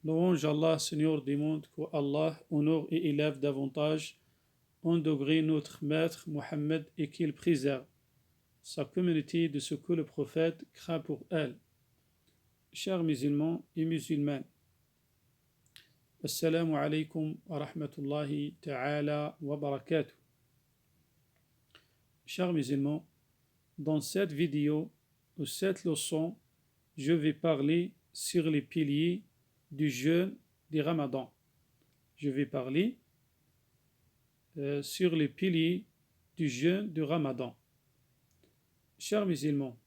Louange à Allah, Seigneur du monde, que Allah honore et élève davantage en degré notre maître Mohammed et qu'il préserve sa communauté de ce que le prophète craint pour elle. Chers musulmans et musulmanes, Assalamu alaikum wa rahmatullahi ta'ala wa barakatuh. Chers musulmans, dans cette vidéo ou cette leçon, je vais parler sur les piliers du jeûne du Ramadan. Je vais parler sur les piliers du jeûne du Ramadan. Chers musulmans,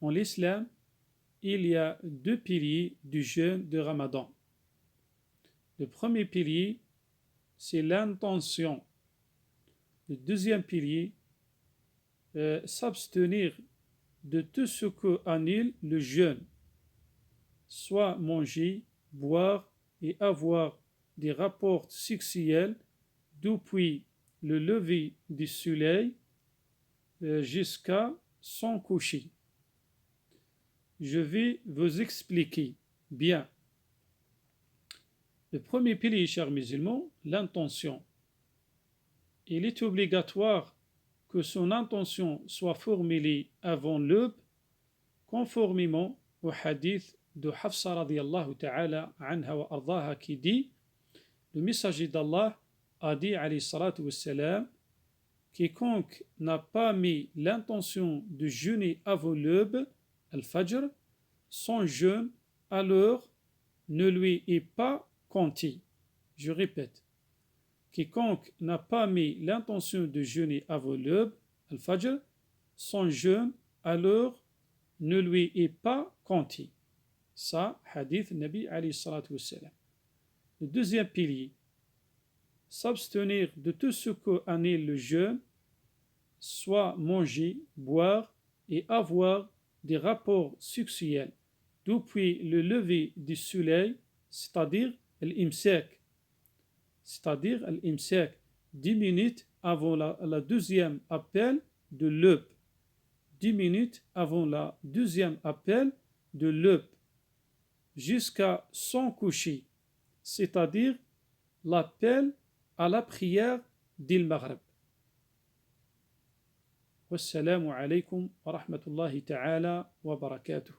en l'islam, il y a deux piliers du jeûne du Ramadan. Le premier pilier, c'est l'intention. Le deuxième pilier, s'abstenir de tout ce que annule le jeûne, soit manger, boire et avoir des rapports sexuels depuis le lever du soleil jusqu'à son coucher. Je vais vous expliquer bien. Le premier pilier, chers musulmans, l'intention. Il est obligatoire que son intention soit formulée avant l'aube, conformément au hadith de Hafsa radiyallahu ta'ala anha wa ardaha qui dit: le messager d'Allah a dit alayhi salatu wassalam, quiconque n'a pas mis l'intention de jeûner avant l'aube, al-fajr, son jeûne alors ne lui est pas compté. Je répète, quiconque n'a pas mis l'intention de jeûner avant l'aube, al-fajr, son jeûne alors ne lui est pas compté. Ça, hadith Nabi alayhi salatu wassalam. Le deuxième pilier, s'abstenir de tout ce que annule le jeûne, soit manger, boire et avoir des rapports sexuels depuis le lever du soleil, c'est-à-dire l'imsak, 10 minutes avant la deuxième appel de l'aube, 10 minutes avant la deuxième appel de l'aube, jusqu'à son coucher, c'est-à-dire l'appel à la prière d'Il Maghrib. Wassalamu alaikum wa rahmatullahi ta'ala wa barakatuh.